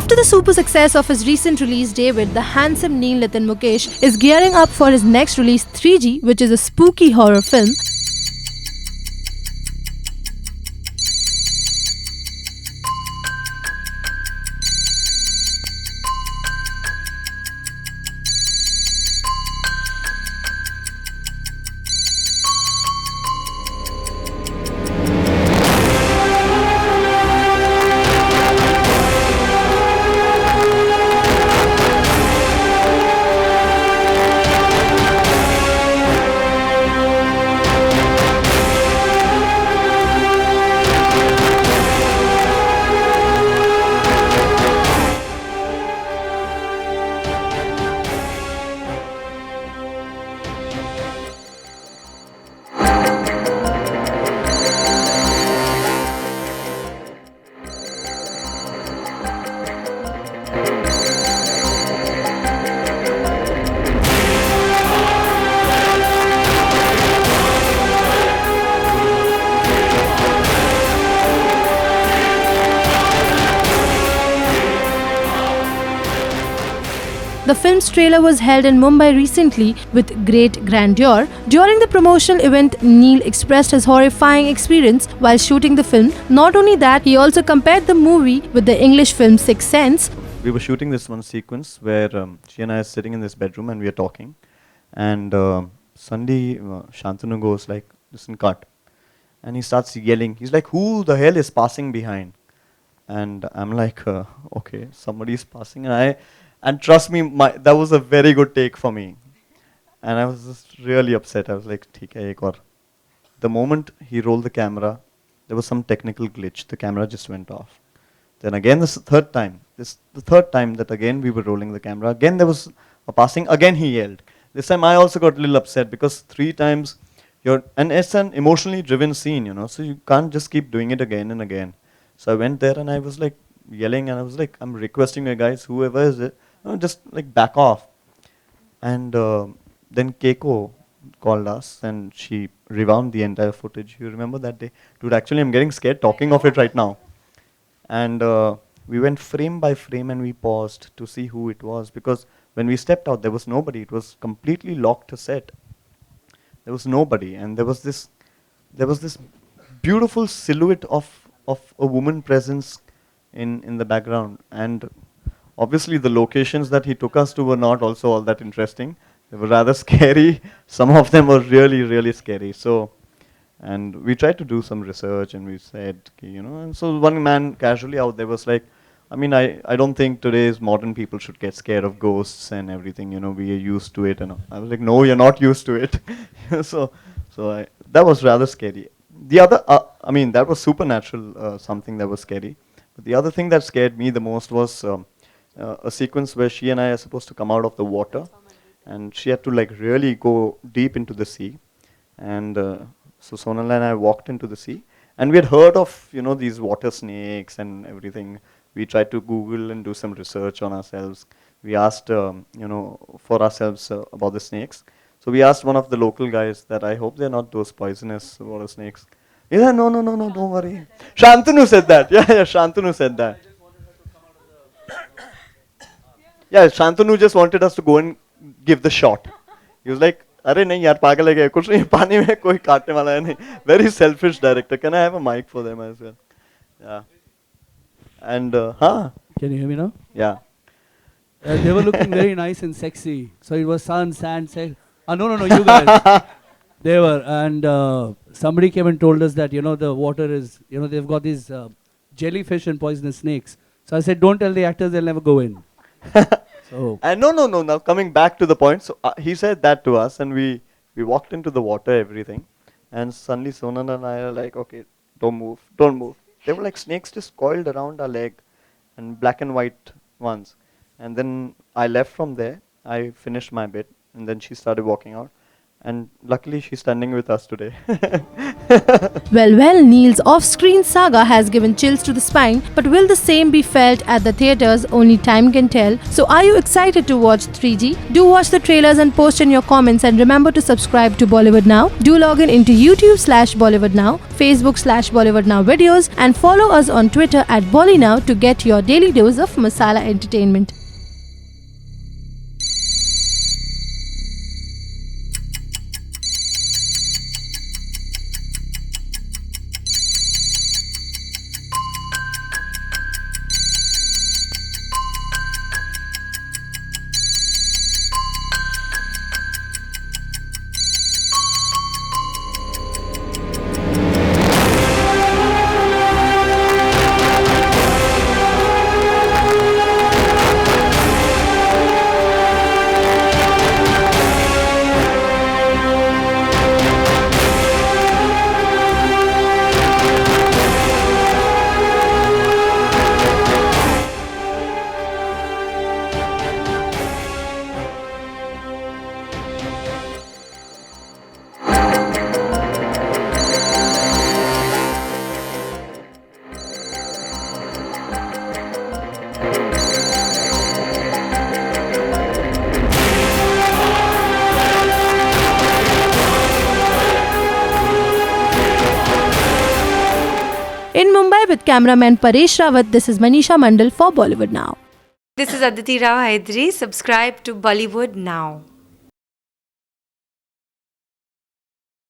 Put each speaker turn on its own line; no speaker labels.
After the super success of his recent release, David, the handsome Neil Nitin Mukesh is gearing up for his next release, 3G, which is a spooky horror film. The film's trailer was held in Mumbai recently with great grandeur. During the promotional event, Neil expressed his horrifying experience while shooting the film. Not only that, he also compared the movie with the English film Sixth Sense.
We were shooting this one sequence where she and I are sitting in this bedroom and we are talking. And suddenly Shantanu goes like, listen, cut. And he starts yelling. He's like, who the hell is passing behind? And I'm like, okay, somebody is passing. And trust me, that was a very good take for me. And I was just really upset. I was like, theek hai, ek aur. The moment he rolled the camera, there was some technical glitch. The camera just went off. Then again, the third time that again we were rolling the camera. Again there was a passing. Again he yelled. This time I also got a little upset because 3 times and it's an emotionally driven scene, you know. So you can't just keep doing it again and again. So I went there and I was like yelling and I was like, I'm requesting you guys, whoever is it, just like back off. And then Keiko called us and she rewound the entire footage. You remember that day? Dude, actually I'm getting scared talking of it right now. And we went frame by frame and we paused to see who it was, because when we stepped out there was nobody. It was completely locked set. There was nobody, and there was this beautiful silhouette of a woman presence in the background. And obviously the locations that he took us to were not also all that interesting. They were rather scary. Some of them were really, really scary. So, and we tried to do some research and we said, and so one man casually out there was like, I don't think today's modern people should get scared of ghosts and everything, we are used to it. And I was like, no, you're not used to it. That was rather scary. The other, that was supernatural, something that was scary. But the other thing that scared me the most was a sequence where she and I are supposed to come out of the water, and she had to like really go deep into the sea. And so Sonal and I walked into the sea, and we had heard of these water snakes and everything. We tried to Google and do some research on ourselves. We asked for ourselves about the snakes. So we asked one of the local guys that I hope they're not those poisonous water snakes. Yeah, no, don't worry. Shantanu said that. Yeah, Shantanu said that. Yeah, Shantanu just wanted us to go and give the shot. He was like, "Arey nahi yaar, pagal hai kya? Kuch nahi, pani mein koi kaatne wala hai nahi." Very selfish director. Can I have a mic for them as well? Yeah. And
Can you hear me now?
Yeah.
They were looking very nice and sexy. So it was sun, sand, sex. No, you guys. They were, and somebody came and told us that the water is they've got these jellyfish and poisonous snakes. So I said, don't tell the actors, they'll never go in. So
And no. Now coming back to the point, so he said that to us, and we walked into the water, everything, and suddenly Sonal and I are like, okay, don't move. They were like snakes just coiled around our leg, and black and white ones. And then I left from there. I finished my bit, and then she started walking out. And luckily, she's standing with us today.
Well, Neil's off-screen saga has given chills to the spine, but will the same be felt at the theatres? Only time can tell. So are you excited to watch 3G? Do watch the trailers and post in your comments, and remember to subscribe to Bollywood Now. Do log in into YouTube/Bollywood Now, Facebook/Bollywood Now videos, and follow us on Twitter at BollyNow to get your daily dose of masala entertainment. In Mumbai with cameraman Paresh Rawat, this is Manisha Mandal for Bollywood Now.
This is Aditi Rao Haidri. Subscribe to Bollywood Now.